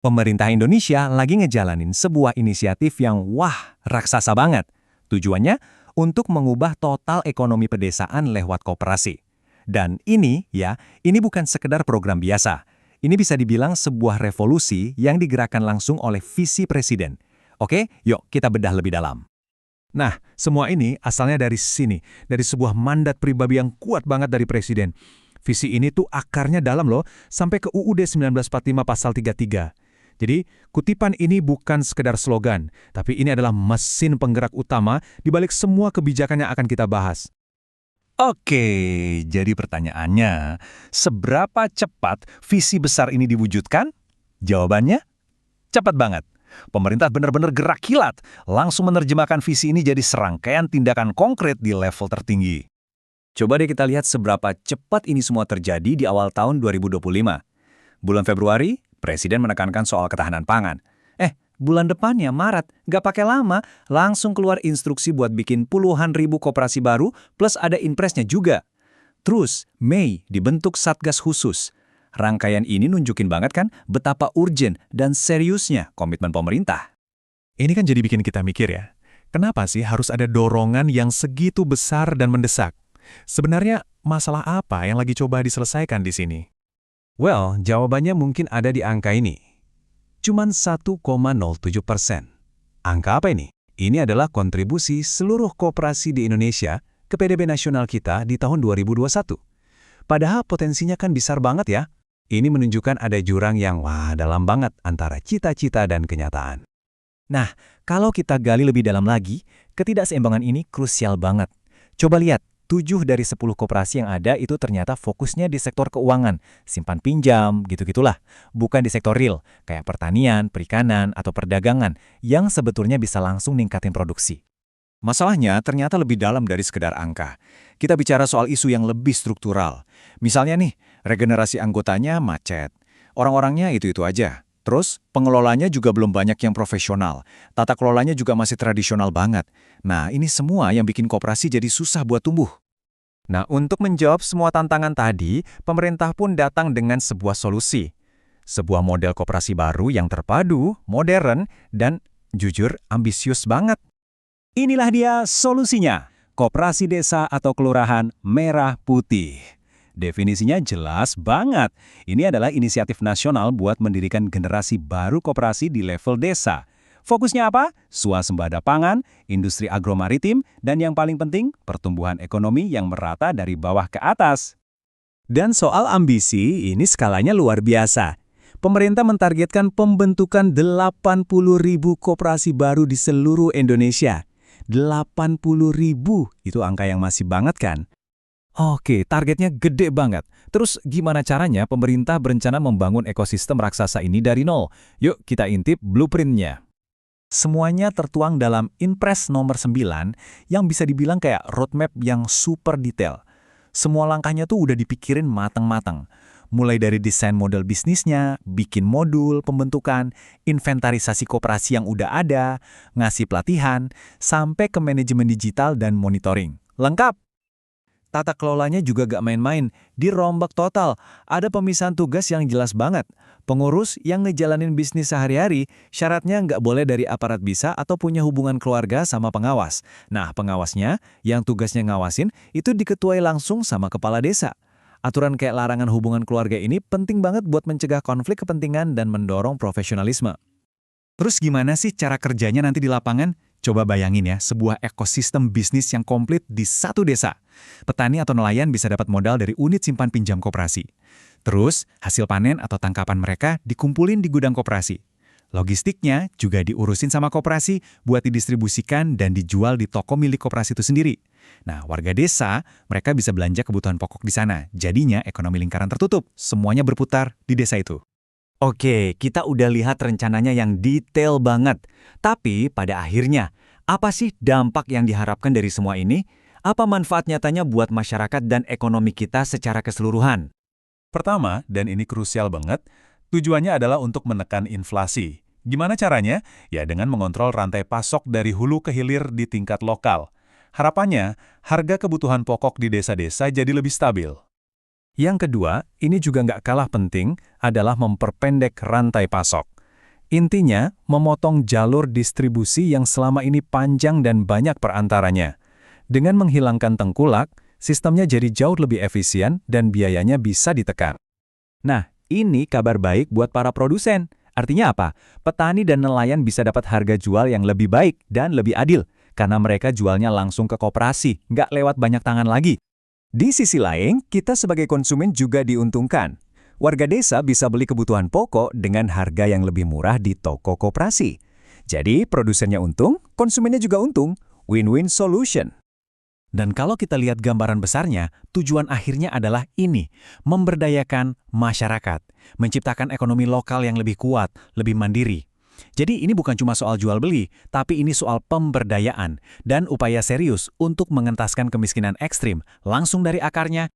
Pemerintah Indonesia lagi ngejalanin sebuah inisiatif yang raksasa banget. Tujuannya untuk mengubah total ekonomi pedesaan lewat koperasi. Dan ini bukan sekedar program biasa. Ini bisa dibilang sebuah revolusi yang digerakkan langsung oleh visi presiden. Oke, yuk kita bedah lebih dalam. Nah, semua ini asalnya dari sini, dari sebuah mandat pribadi yang kuat banget dari presiden. Visi ini tuh akarnya dalam loh, sampai ke UUD 1945 pasal 33. Jadi, kutipan ini bukan sekedar slogan, tapi ini adalah mesin penggerak utama di balik semua kebijakan yang akan kita bahas. Oke, jadi pertanyaannya, seberapa cepat visi besar ini diwujudkan? Jawabannya, cepat banget. Pemerintah benar-benar gerak kilat, langsung menerjemahkan visi ini jadi serangkaian tindakan konkret di level tertinggi. Coba deh kita lihat seberapa cepat ini semua terjadi di awal tahun 2025. Bulan Februari, Presiden menekankan soal ketahanan pangan. Bulan depannya, Maret, nggak pakai lama, langsung keluar instruksi buat bikin puluhan ribu koperasi baru, plus ada impresnya juga. Terus, Mei dibentuk Satgas khusus. Rangkaian ini nunjukin banget kan betapa urgent dan seriusnya komitmen pemerintah. Ini kan jadi bikin kita mikir ya, kenapa sih harus ada dorongan yang segitu besar dan mendesak? Sebenarnya masalah apa yang lagi coba diselesaikan di sini? Well, jawabannya mungkin ada di angka ini. Cuman 1,07%. Angka apa ini? Ini adalah kontribusi seluruh koperasi di Indonesia ke PDB nasional kita di tahun 2021. Padahal potensinya kan besar banget ya. Ini menunjukkan ada jurang yang dalam banget antara cita-cita dan kenyataan. Nah, kalau kita gali lebih dalam lagi, ketidakseimbangan ini krusial banget. Coba lihat. 7 dari 10 koperasi yang ada itu ternyata fokusnya di sektor keuangan, simpan pinjam, gitu-gitulah. Bukan di sektor real, kayak pertanian, perikanan, atau perdagangan, yang sebetulnya bisa langsung ningkatin produksi. Masalahnya ternyata lebih dalam dari sekedar angka. Kita bicara soal isu yang lebih struktural. Misalnya nih, regenerasi anggotanya macet. Orang-orangnya itu-itu aja. Terus, pengelolanya juga belum banyak yang profesional. Tata kelolanya juga masih tradisional banget. Nah, ini semua yang bikin koperasi jadi susah buat tumbuh. Nah, untuk menjawab semua tantangan tadi, pemerintah pun datang dengan sebuah solusi. Sebuah model koperasi baru yang terpadu, modern, dan jujur ambisius banget. Inilah dia solusinya, Koperasi Desa atau Kelurahan Merah Putih. Definisinya jelas banget. Ini adalah inisiatif nasional buat mendirikan generasi baru koperasi di level desa. Fokusnya apa? Swasembada pangan, industri agromaritim, dan yang paling penting, pertumbuhan ekonomi yang merata dari bawah ke atas. Dan soal ambisi, ini skalanya luar biasa. Pemerintah mentargetkan pembentukan 80.000 koperasi baru di seluruh Indonesia. 80.000, itu angka yang masih banget kan? Oke, targetnya gede banget. Terus gimana caranya pemerintah berencana membangun ekosistem raksasa ini dari nol? Yuk kita intip blueprint-nya. Semuanya tertuang dalam Inpres nomor 9 yang bisa dibilang kayak roadmap yang super detail. Semua langkahnya tuh udah dipikirin matang-matang. Mulai dari desain model bisnisnya, bikin modul, pembentukan, inventarisasi koperasi yang udah ada, ngasih pelatihan, sampai ke manajemen digital dan monitoring. Lengkap! Tata kelolanya juga gak main-main, dirombak total. Ada pemisahan tugas yang jelas banget. Pengurus yang ngejalanin bisnis sehari-hari, syaratnya nggak boleh dari aparat bisa atau punya hubungan keluarga sama pengawas. Nah, pengawasnya, yang tugasnya ngawasin, itu diketuai langsung sama kepala desa. Aturan kayak larangan hubungan keluarga ini penting banget buat mencegah konflik kepentingan dan mendorong profesionalisme. Terus gimana sih cara kerjanya nanti di lapangan? Coba bayangin ya, sebuah ekosistem bisnis yang komplit di satu desa. Petani atau nelayan bisa dapat modal dari unit simpan pinjam koperasi. Terus, hasil panen atau tangkapan mereka dikumpulin di gudang koperasi. Logistiknya juga diurusin sama koperasi buat didistribusikan dan dijual di toko milik koperasi itu sendiri. Nah, warga desa, mereka bisa belanja kebutuhan pokok di sana. Jadinya ekonomi lingkaran tertutup, semuanya berputar di desa itu. Oke, kita udah lihat rencananya yang detail banget. Tapi pada akhirnya, apa sih dampak yang diharapkan dari semua ini? Apa manfaat nyatanya buat masyarakat dan ekonomi kita secara keseluruhan? Pertama, dan ini krusial banget, tujuannya adalah untuk menekan inflasi. Gimana caranya? Ya dengan mengontrol rantai pasok dari hulu ke hilir di tingkat lokal. Harapannya, harga kebutuhan pokok di desa-desa jadi lebih stabil. Yang kedua, ini juga nggak kalah penting, adalah memperpendek rantai pasok. Intinya, memotong jalur distribusi yang selama ini panjang dan banyak perantaranya. Dengan menghilangkan tengkulak, sistemnya jadi jauh lebih efisien dan biayanya bisa ditekan. Nah, ini kabar baik buat para produsen. Artinya apa? Petani dan nelayan bisa dapat harga jual yang lebih baik dan lebih adil, karena mereka jualnya langsung ke koperasi, nggak lewat banyak tangan lagi. Di sisi lain, kita sebagai konsumen juga diuntungkan. Warga desa bisa beli kebutuhan pokok dengan harga yang lebih murah di toko koperasi. Jadi, produsennya untung, konsumennya juga untung. Win-win solution. Dan kalau kita lihat gambaran besarnya, tujuan akhirnya adalah ini, memberdayakan masyarakat, menciptakan ekonomi lokal yang lebih kuat, lebih mandiri. Jadi ini bukan cuma soal jual beli, tapi ini soal pemberdayaan dan upaya serius untuk mengentaskan kemiskinan ekstrim langsung dari akarnya.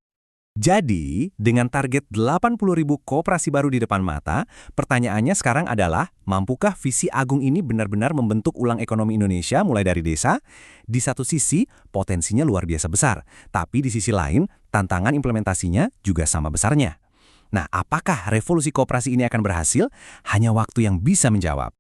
Jadi, dengan target 80.000 koperasi baru di depan mata, pertanyaannya sekarang adalah, mampukah visi agung ini benar-benar membentuk ulang ekonomi Indonesia mulai dari desa? Di satu sisi, potensinya luar biasa besar, tapi di sisi lain, tantangan implementasinya juga sama besarnya. Nah, apakah revolusi koperasi ini akan berhasil? Hanya waktu yang bisa menjawab.